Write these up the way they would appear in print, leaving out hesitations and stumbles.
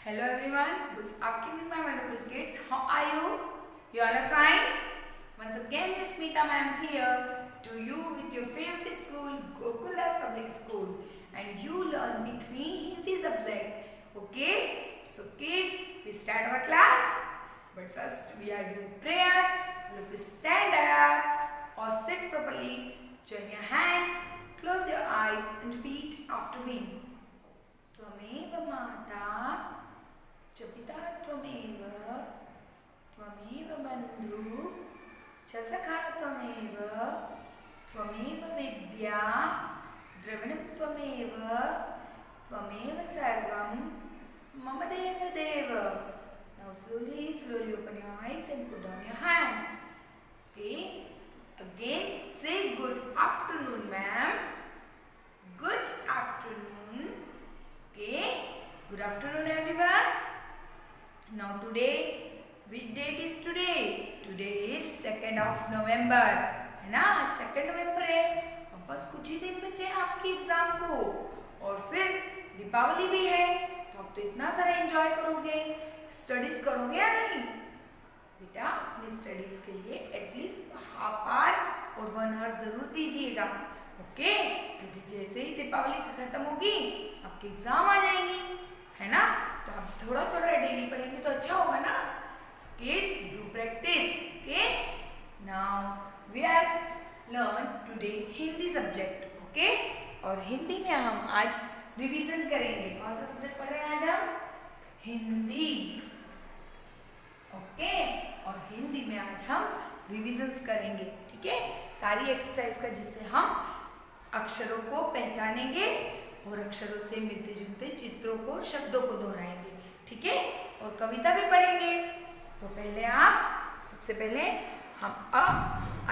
Hello everyone, good afternoon my wonderful kids. How are you? You all are fine? Once again Miss Smita ma'am here to you with your favorite school, Gokuldas Public School, and you learn with me Hindi subject. Okay? So kids, we start our class. But first we are doing prayer. So if you stand up or sit properly, join your hands, close your eyes and repeat after me. त्वमेव माता च पिता त्वमेव त्वमेव बन्धु च सखा त्वमेव त्वमेव विद्या द्रविणं त्वमेव त्वमेव सर्वं मम देव देव. Now slowly open your eyes and put down your hands. Okay? Again say good afternoon ma'am. Good afternoon. Okay, good afternoon everyone. Now today, which date is today? Today is 2nd of November. है ना, 2nd नवंबर है. अब बस कुछ ही दिन बचे हैं आपकी एग्जाम को और फिर दीपावली भी है. तो अब तो इतना सारा एंजॉय करोगे, स्टडीज करोगे या नहीं? बेटा अपनी स्टडीज के लिए एटलीस्ट हाफ आवर और 1 आवर जरूर दीजिएगा. ओके, क्योंकि जैसे ही दीपावली खत्म होगी आपकी एग्जाम आ जाएंगी, है ना. तो आप थोड़ा थोड़ा डेली पढ़ेंगे तो अच्छा होगा ना. Kids do practice. Okay, now we are learn today Hindi subject. Okay, और हिंदी में हम आज रिवीजन करेंगे. कौन सा सब्जेक्ट पढ़ रहे हैं आज हम? हिंदी. ओके, और हिंदी में आज हम रिविजन्स करेंगे. ठीक है, सारी एक्सरसाइज का, जिससे हम अक्षरों को पहचानेंगे और अक्षरों से मिलते जुलते चित्रों को, शब्दों को दोहराएंगे. ठीक है, और कविता भी पढ़ेंगे. तो सबसे पहले हम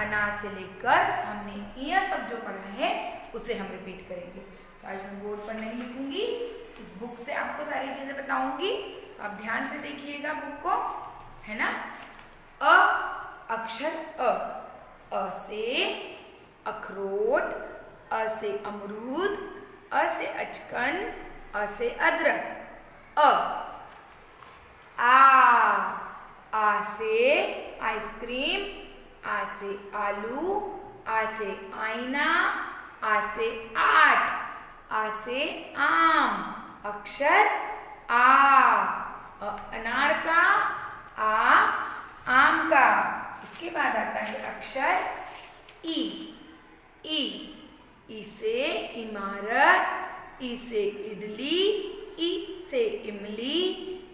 अनार से लेकर हमने इया तक जो पढ़ा है उसे हम रिपीट करेंगे. तो आज मैं बोर्ड पर नहीं लिखूंगी, इस बुक से आपको सारी चीजें बताऊंगी. तो आप ध्यान से देखिएगा बुक को, है ना. अक्षर अ से अखरोट, अ से अमरूद, अ से अचकन, अ से अदरक. आ से आइसक्रीम, आ से आलू, आ से आईना, आ से आट, आ से आम. अक्षर आ. अनार का, आम का. इसके बाद आता है अक्षर ई. ई से इमारत, ई से इडली, ई से इमली,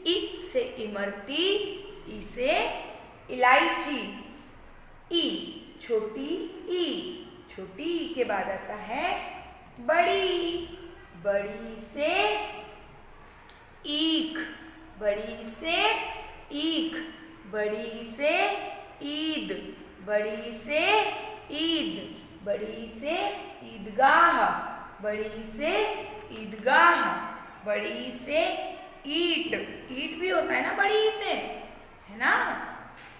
ई से इमरती, ई से इलायची. ई छोटी ई. छोटी ई के बाद आता है बड़ी. बड़ी से ईख. बड़ी से ईख. बड़ी से ईद. बड़ी से ईद. बड़ी से ईदगाह. बड़ी से ईदगाह. बड़ी से ईट. ईट भी होता है ना बड़ी से, है ना.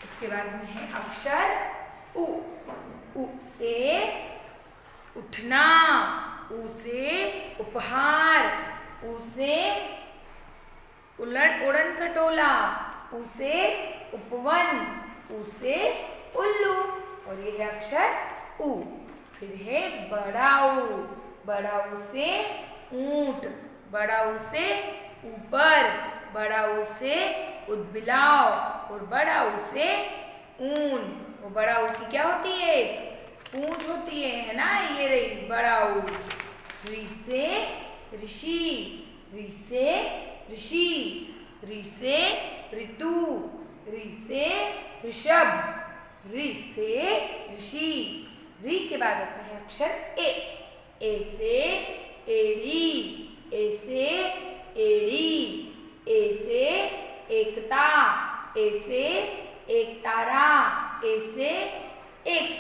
उसके बाद में है अक्षर उ. उ से उठना, उ से उपहार, उ से उड़न खटोला, उ से उपवन, उ से उल्लू. और ये है अक्षर उ. फिर है बड़ा ऊ. बड़ा ऊ से ऊंट. बड़ा ऊ से ऊपर. बड़ा ऊ से उदबिलाव. और बड़ा ऊ से ऊन. वो बड़ा ऊ की क्या होती है? एक पूंछ होती है ना. ये रही बड़ा ऊ. री से ऋषि. री से ऋषि. री से ऋतु. री से ऋषभ. री से ऋषि. री के बाद आता है अक्षर ए. ए से एड़ी. ए से एड़ी. ए से एकता. ए से एकतारा. ए से एक.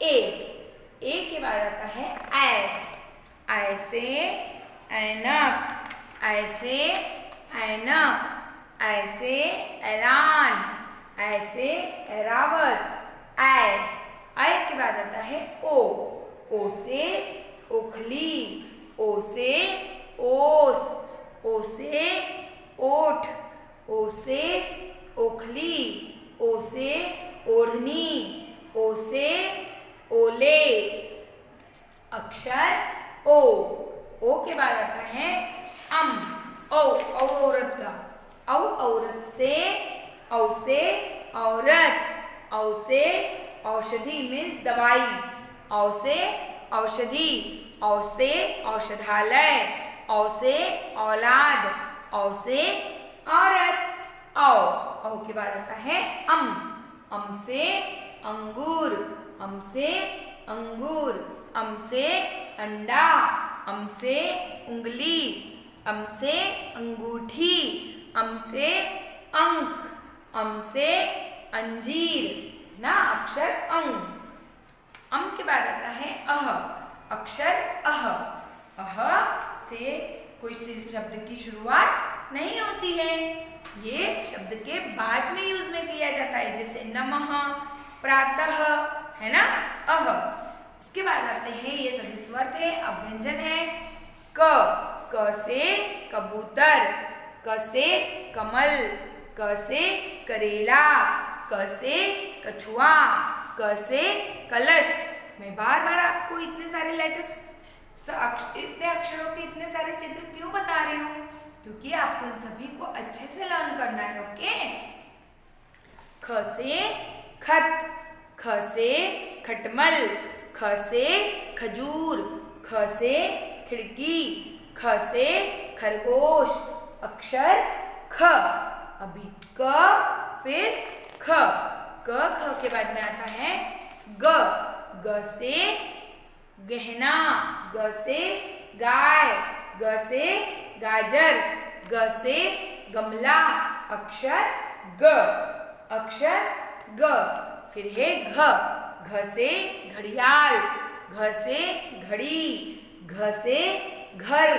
ए के बाद आता है ऐ. ऐ से ऐनक. ऐ से ऐनक. ऐ से ऐलान. ऐ से ऐरावत. ऐ के बाद आता है ओ. ओ से ओखली. ओ से ओस. ओ से ओठ, ओ से ओखली, ओ से ओढ़नी, ओ से ओले। अक्षर ओ के बाद आता है अम, औ औरत का, औ औरत से, औ से औरत, औ से औषधि मीन्स दवाई, औ से औषधि, औ से औषधालय, औ से औलाद, औ से औरत। औ के बाद आता है अम से अंगूर, अम से अंगूर, अम से अंडा, अम से उंगली, अम से अंगूठी, अम से अंक, अम से अंजीर ना, अक्षर अंग। अम के बाद आता है अह, अक्षर अह से कोई शब्द की शुरुआत नहीं होती है, ये शब्द के बाद में यूज में किया जाता है, जैसे नमः, प्रातः, है ना, अह। उसके बाद आते हैं, ये सभी स्वर थे, अब व्यंजन है। क से कबूतर, क से कमल, क से करेला, क से कछुआ, क से कलश। मैं बार बार आपको इतने सारे लेटर्स, इतने अक्षरों के इतने सारे चित्र क्यों बता रही हूँ, क्योंकि आपको इन सभी को अच्छे से लर्न करना है। ओके। ख से खत, ख से खटमल, ख से खजूर, ख से खिड़की, ख से खरगोश। अक्षर ख। अभी क फिर ख, ख के बाद में आता है ग से गहना, ग से गाय, ग से गाजर, ग से गमला। अक्षर ग, अक्षर ग। फिर है घ से घड़ियाल, घ से घड़ी, घ से घर,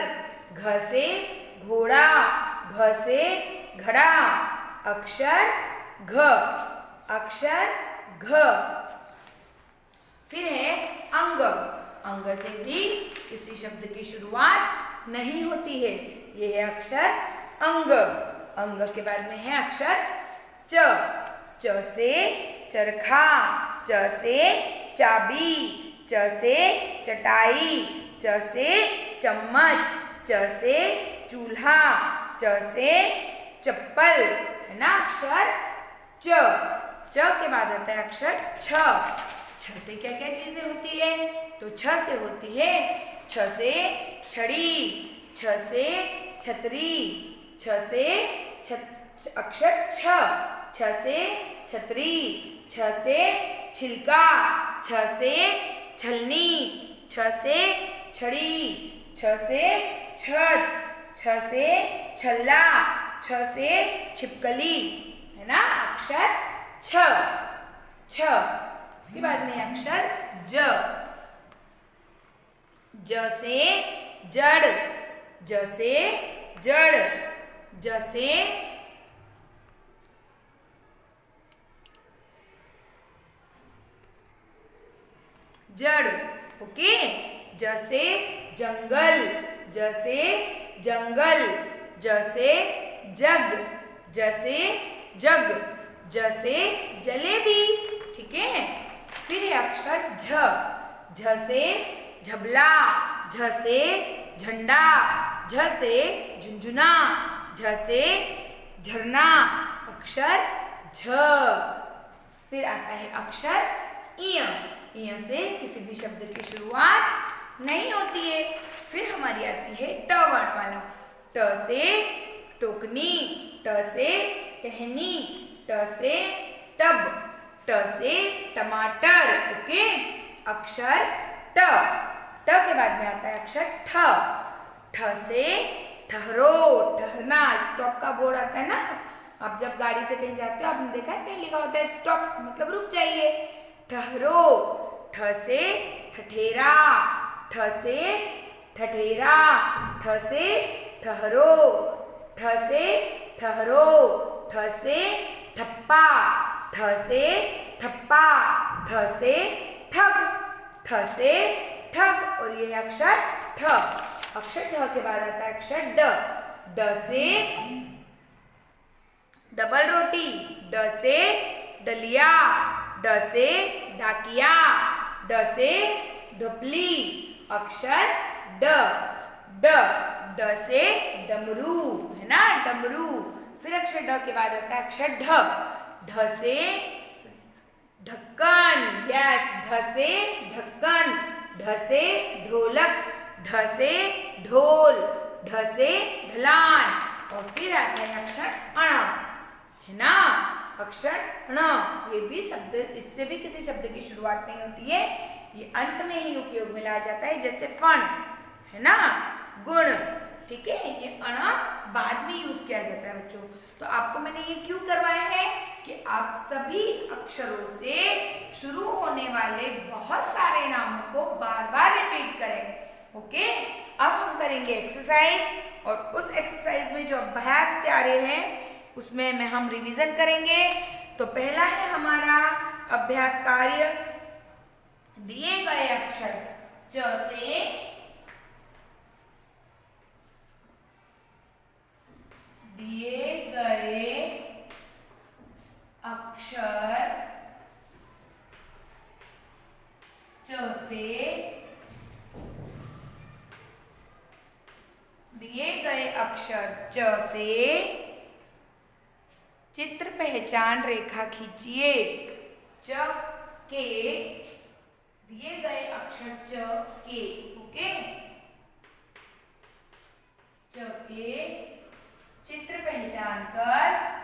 घ से घोड़ा, घ से घड़ा। अक्षर घ, अक्षर घ। फिर है अंग, अंग से भी किसी शब्द की शुरुआत नहीं होती है, ये है अक्षर अंग। अंग के बाद में है अक्षर च से चरखा, च से चाबी, च से चटाई, च से चम्मच, च से चूल्हा, च से चप्पल, है ना अक्षर च के बाद आता है अक्षर छ से क्या क्या चीजें होती है, तो छ से होती है, छ से छड़ी, छ से छतरी, छ से अक्षर छ से छतरी, छ से छिलका, छ से छलनी, छ से छड़ी, छ से छत, छ से छल्ला, छ से छिपकली, है ना अक्षर छ। इसके बाद में अक्षर ज से जड़, ज से जड़, ज से जड़। ओके। ज से जंगल, ज से जंगल, ज से जग, ज से जग, ज से जलेबी। ठीक है। फिर है अक्षर झ से झबला, झ से झंडा, झ से झुंझुना, झ से झरना। अक्षर झ। फिर आता है अक्षर इय, इय से किसी भी शब्द की शुरुआत नहीं होती है। फिर हमारी आती है ट वर्ण वाला, ट से टोकनी, ट से टहनी, ट से टब, ट से टमाटर। ओके। अक्षर ट के बाद में आता है अक्षर ठ से ठहरो, ठहरना। स्टॉप का बोर्ड आता है ना, आप जब गाड़ी से कहीं जाते हो, आपने देखा है कहीं लिखा होता है स्टॉप, मतलब रुक जाइए। ठहरो। ठ से ठठेरा, ठ से ठठेरा, ठ से ठहरो, ठ से ठहरो, ठ से ठप्पा, ठ से ठप्पा, ठ से ठग, ठ से ठग। और ये अक्षर ठ। अक्षर ठ के बाद आता है अक्षर ड, ड से डबल रोटी, ड से डलिया, ड से डाकिया, ड से ढपली, अक्षर ड, ड, ड से डमरू, है ना, डमरू। फिर अक्षर ड के बाद आता है अक्षर ढ, ढ से ढक्कन, यस, ढ से ढक्कन, ढ से ढोलक, ढ से ढोल, ढ से ढलान। और फिर आता है अक्षर अण, है ना, अक्षर ण। ये भी शब्द, इससे भी किसी शब्द की शुरुआत नहीं होती है, ये अंत में ही उपयोग में लाया जाता है, जैसे फण, है ना, गुण, ठीक है। ये अण बाद में यूज किया जाता है बच्चों। तो आपको मैंने ये क्यों करवाया है कि आप सभी अक्षरों से शुरू होने वाले बहुत सारे नामों को बार बार रिपीट करें। ओके, अब हम करेंगे एक्सरसाइज, और उस एक्सरसाइज में जो अभ्यास कार्य है उसमें हम रिवीजन करेंगे। तो पहला है हमारा अभ्यास कार्य, दिए गए अक्षर च से दिए गए अक्षर च से दिए गए अक्षर च से चित्र पहचान रेखा खींचिए। च के दिए गए अक्षर च के, ओके, च के चित्र पहचान कर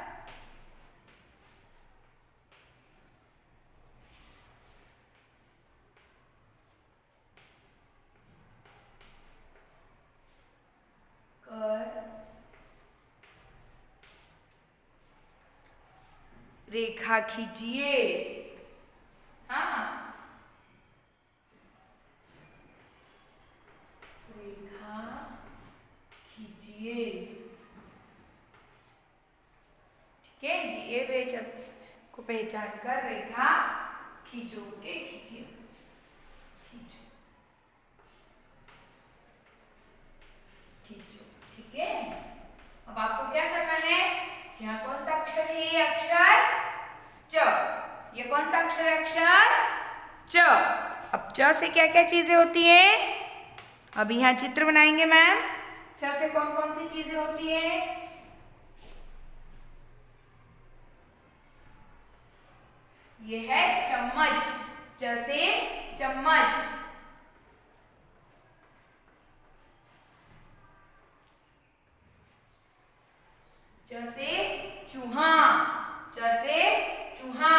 रेखा खींचिए। हाँ, रेखा खींचिए, ठीक है जी। ये बेचत को पहचान कर रेखा खींचो के, खींचिए, खींचो, खींचो, ठीक है। अब आपको क्या करना है, यहाँ कौन सा अक्षर है, ये अक्षर च, ये कौन सा अक्षर है, अक्षर च। अब च से क्या क्या चीजें होती है, अब यहाँ चित्र बनाएंगे मैम। च से कौन कौन सी चीजें होती है, ये है चम्मच, च से चम्मच, च से चूहा, च से चूहा,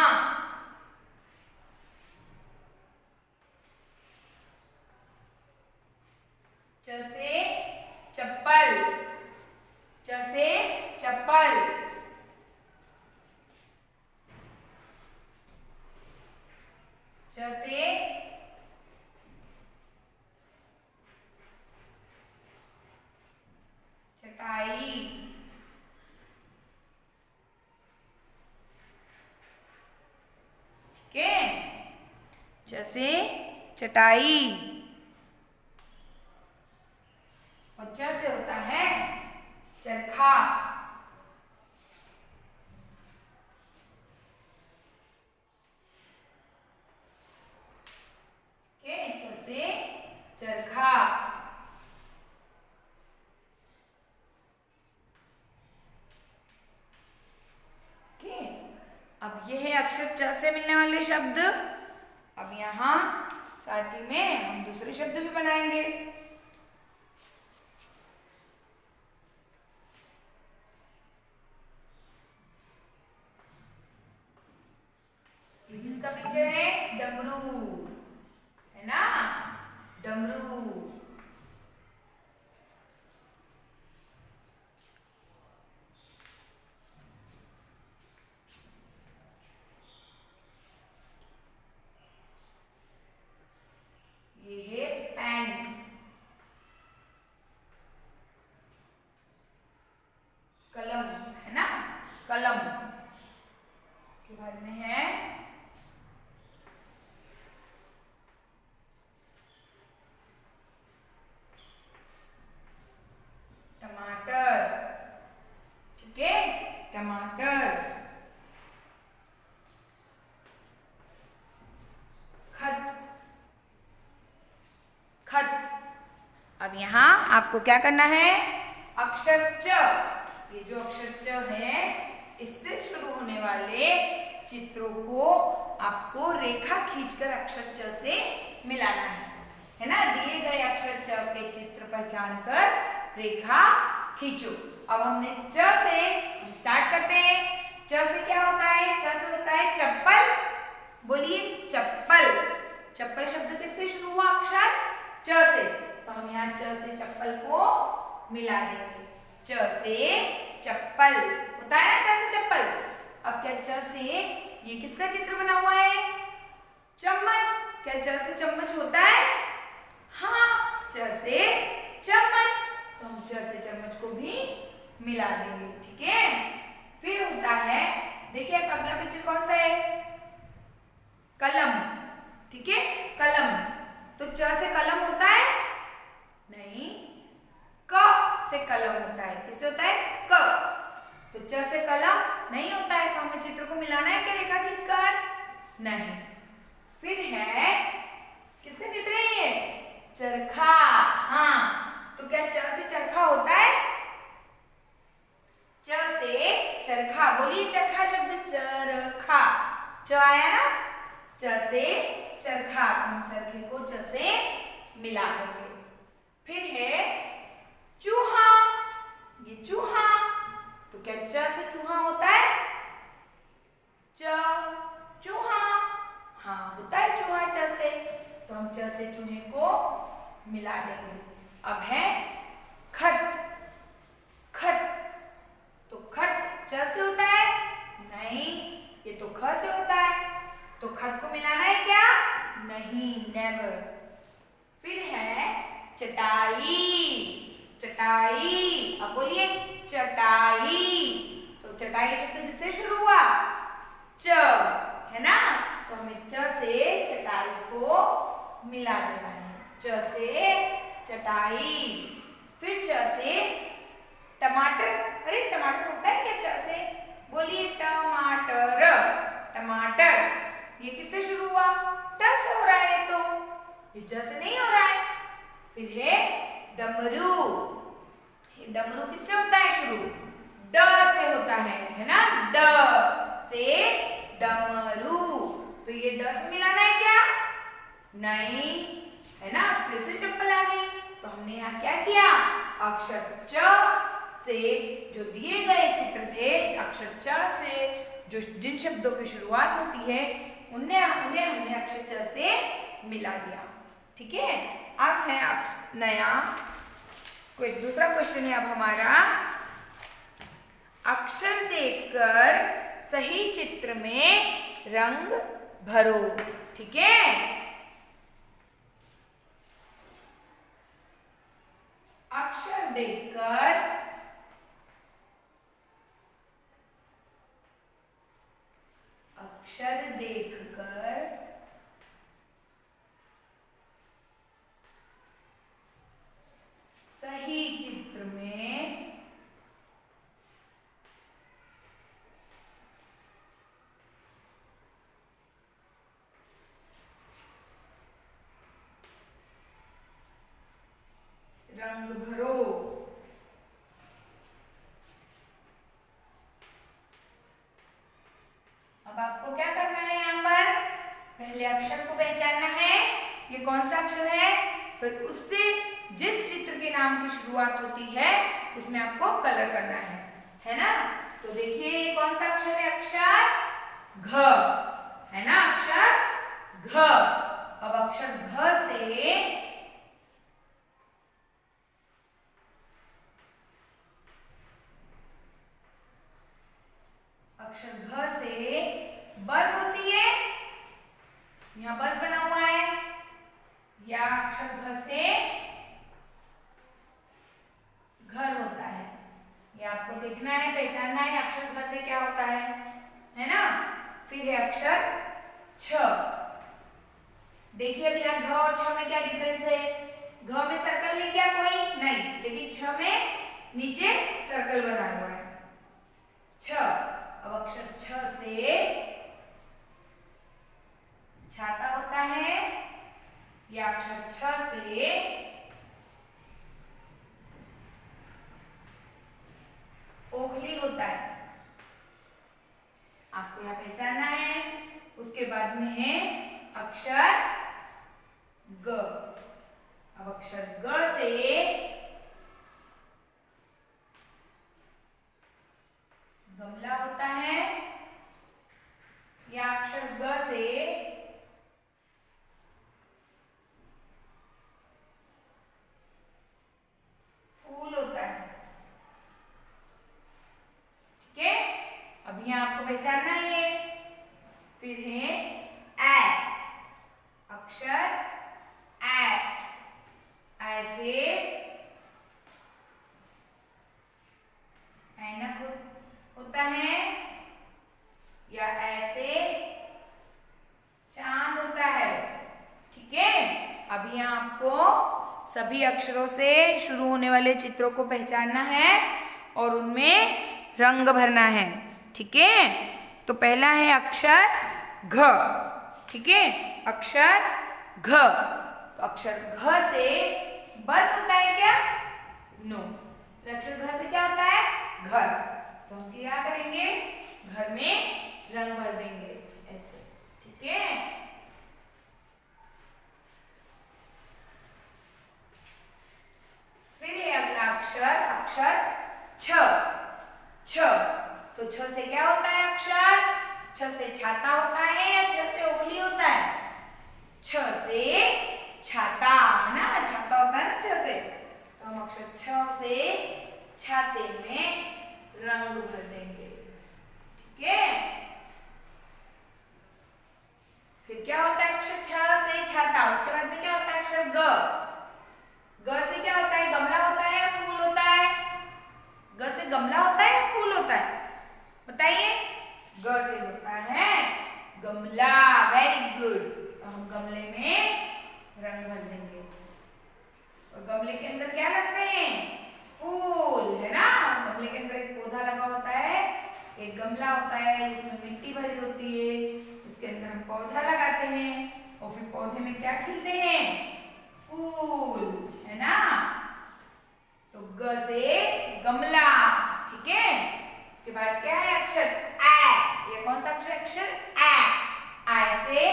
च से चप्पल, च से चप्पल, च से चटाई, ठीक है, च से चटाई। और च से होता है चरखा, च से चरखा। अब ये है अक्षर च से मिलने वाले शब्द। अब यहाँ साथ ही में हम दूसरे शब्द भी बनाएंगे। इसका पिक्चर है डमरू, है ना, डमरू। ये है पेन, कलम, है ना, कलम। के बाद में है टमाटर, ठीक है, टमाटर। आपको क्या करना है, अक्षर च, ये जो अक्षर च है इससे शुरू होने वाले चित्रों को आपको रेखा खींचकर अक्षर च से मिलाना है ना। दिए गए अक्षर च के चित्र पहचान कर रेखा खींचो। अब हमने च से स्टार्ट करते हैं। च से क्या होता है, च से होता है चप्पल। बोलिए चप्पल। चप्पल शब्द किससे शुरू हुआ, अक्षर च से, तो हम यहाँ च से चप्पल को मिला देंगे। च से चप्पल होता है ना, च से चप्पल। अब क्या च से ये किसका चित्र बना हुआ है, चम्मच। क्या च से चम्मच होता है, हाँ च से चम्मच, तो हम च से चम्मच को भी मिला देंगे। ठीक है, फिर होता है, देखिए अगला पिक्चर कौन सा है, कलम। ठीक है, कलम। तो च से कलम होता है, नहीं, क से कलम होता है। किससे होता है, क। तो च से कलम नहीं होता है, तो हमें चित्र को मिलाना है क्या रेखा खींचकर, नहीं। फिर है, किसका चित्र है ये, चरखा। हाँ, तो क्या च से चरखा होता है, च से चरखा। बोलिए चरखा शब्द, चरखा, च आया ना, च से चरखा, हम चरखे को च से मिला देंगे। फिर है चूहा, ये चूहा। तो क्या च से चूहा होता है, च, चूहा, हाँ होता है चूहा च से, तो हम च से चूहे को मिला देंगे। अब है खत। खत, तो खत च से होता है, नहीं, ये तो ख से होता है, तो खत को मिलाना है क्या, नहीं, नेवर। फिर है चटाई। चटाई, अब बोलिए चटाई। तो चटाई शब्द किससे शुरू हुआ, च, है ना, तो हमें च से चटाई को मिला देना है। च से चटाई। फिर च से टमाटर। अरे टमाटर होता है क्या च से, बोलिए टमाटर। टमाटर, ये किससे शुरू हुआ, ट से हो रहा है, तो ये च से नहीं हो रहा है। फिर है डमरू। डमरू किससे होता है शुरू, ड से होता है ना, ड से डमरू। तो ये ड से मिलाना है क्या, नहीं, है ना। फिर से चप्पल आ गई, तो हमने यहाँ क्या किया, अक्षर च से जो दिए गए चित्र थे, अक्षर च से जो जिन शब्दों की शुरुआत होती है उन्हें हमने अक्षर च से मिला दिया। ठीक है, अब है नया कोई दूसरा क्वेश्चन है। अब हमारा, अक्षर देखकर सही चित्र में रंग भरो। ठीक है, अक्षर देखकर सही चित्र में रंग भरो। अब आपको क्या करना है, यहाँ पर पहले अक्षर को पहचानना है, ये कौन सा अक्षर है, फिर उससे जिस चित्र के नाम की शुरुआत होती है उसमें आपको कलर करना है ना। तो देखिए ये कौन सा अक्षर है, अक्षर घ, है ना, अक्षर घ। अब अक्षर घ से बस होती है, यहाँ बस बना हुआ है, या अक्षर घ से घर होता है, ये आपको देखना है, पहचानना है अक्षर घ से क्या होता है ना। फिर है अक्षर छ। देखिए अब यहाँ घ और छ में क्या डिफरेंस है, घ में सर्कल है क्या कोई, नहीं, लेकिन छ में नीचे सर्कल बना हुआ है, छ। अब अक्षर छ से छाता होता है, या अक्षर छ से होता है, आपको यहाँ पहचानना है। उसके बाद में है अक्षर ग। अब अक्षर ग से गमला होता है, या अक्षर ग से फूल होता है। ठीक है, अब यहाँ आपको पहचानना है। फिर है ऐ, अक्षर ऐ, ऐसे ऐनक होता है, या ऐसे चांद होता है। ठीक है, अब यहाँ आपको सभी अक्षरों से शुरू होने वाले चित्रों को पहचानना है और उनमें रंग भरना है। ठीक है, तो पहला है अक्षर घ। ठीक है, अक्षर घ। तो अक्षर घ से बस होता है क्या? नो। अक्षर घ से क्या होता है? घर। तो हम क्या करेंगे? घर में रंग भर देंगे ऐसे। ठीक है, फिर है अगला अक्षर, अक्षर छ। छ, तो छ से क्या होता है अक्षर? छ से छाता होता है या छ से उंगली होता है? छ से छाता, है ना, छाता होता है ना छ से। तो हम अक्षर छ से छाते में रंग भर देंगे। ठीक है, फिर क्या होता है अक्षर छ से छाता? उसके बाद में क्या होता है अक्षर ग। ग से क्या होता है? गमला होता है या फूल होता है? ग से गमला होता है या फूल होता है? बताइए। ग से होता है गमला। Very good. तो हम गमले में रंग भर देंगे और गमले के अंदर क्या लगते हैं? फूल, है ना। गमले के अंदर एक पौधा लगा होता है, एक गमला होता है जिसमें मिट्टी भरी होती है, उसके अंदर हम पौधा लगाते हैं और फिर पौधे में क्या खिलते हैं? फूल, है ना। तो ग से गमला। ठीक है, उसके बाद क्या है अक्षर ऐ। ये कौन सा अक्षर? अक्षर ऐ। ऐ से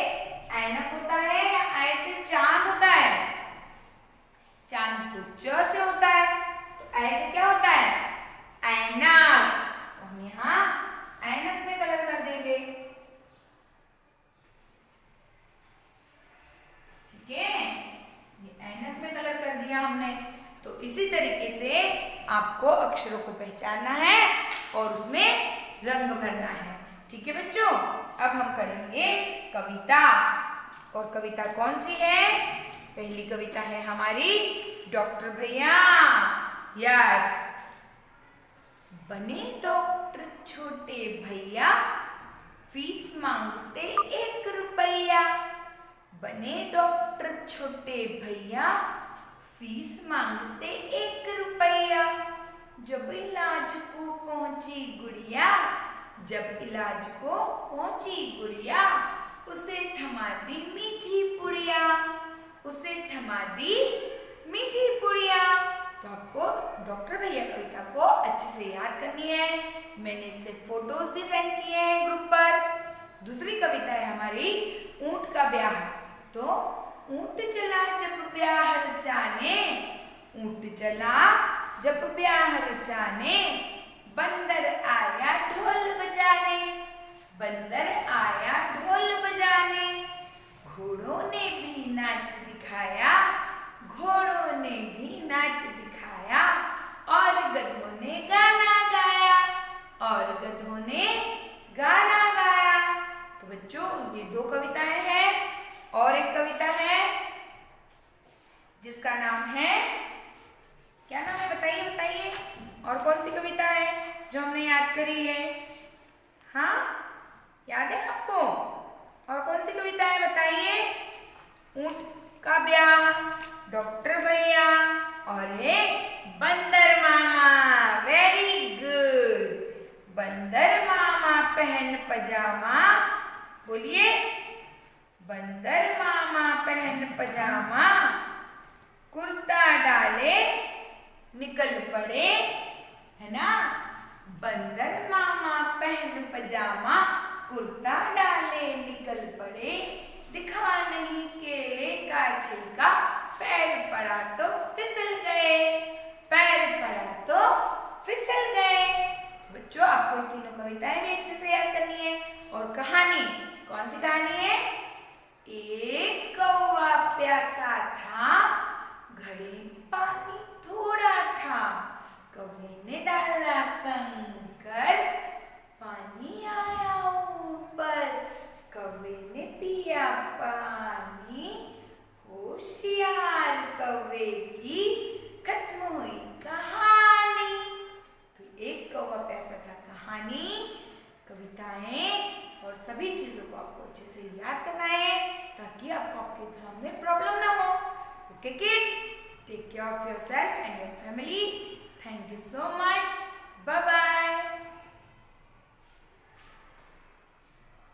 ऐनक होता है या ऐ से चांद होता है? चांद तो च से होता है, तो ऐ से क्या होता है? ऐनक। तो हम यहाँ ऐनक में कलर कर देंगे। ठीक है, ये ऐनक में कलर कर दिया हमने। तो इसी तरीके से आपको अक्षरों को पहचानना है और उसमें रंग भरना है। ठीक है बच्चों, अब हम करेंगे कविता। और कविता कौन सी है? पहली कविता है हमारी डॉक्टर भैया। यस, बने डॉक्टर छोटे भैया, फीस मांगते 1 रुपया। बने डॉक्टर छोटे भैया, फीस मांगते 1 रुपया। जब इलाज को पहुंची गुड़िया, जब इलाज को पहुंची गुड़िया, उसे थमा दी मीठी पुड़िया, उसे थमा दी मीठी पुड़िया। तो आपको डॉक्टर भैया कविता को अच्छे से याद करनी है। मैंने इससे फोटोज भी सेंड किए हैं ग्रुप पर। दूसरी कविता है हमारी ऊंट का ब्याह। तो ऊंट चला जब ब्याह रचाने, ऊंट चला जब ब्याह रचाने, बंदर आया ढोल बजाने, बंदर आया ढोल बजाने। घोड़ों ने भी नाच दिखाया, घोड़ों ने भी नाच दिखाया, और गधों ने गाना गाया, और गधों ने गाना गाया। तो बच्चों, ये 2 कविताएं हैं और एक कविता है जिसका नाम है, क्या नाम है बताइए बताइए। और कौन सी कविता है जो हमने याद करी है? हाँ, याद है आपको? और कौन सी कविता है बताइए? ऊंट का ब्याह, डॉक्टर भैया और एक बंदर मामा। Very good. बंदर मामा पहन पजामा, बोलिए। बंदर मामा पहन पजामा, कुर्ता डाले निकल पड़े, है ना। बंदर पहन पजामा, कुर्ता डाले निकल पड़े, दिखा नहीं केले का छिलका, पैर पड़ा तो फिसल गए, पैर पड़ा तो फिसल गए। तो बच्चों आपको ये तीनों कविताएं भी अच्छे से याद करनी है। और कहानी, कौन सी कहानी है? एक कौवा प्यासा था, घड़े में पानी थोड़ा था, कौवे ने डाला कंकर, पानी आया ऊपर, कौवे ने पिया पानी, होशियार कौवे की खत्म हुई कहानी। तो एक कौवा प्यासा था कहानी, कविताएं और सभी चीजों को आपको अच्छे से याद करना है ताकि आपको आपके एग्जाम में प्रॉब्लम ना हो। Okay kids, take care of yourself and your family. Thank you so much. Bye bye.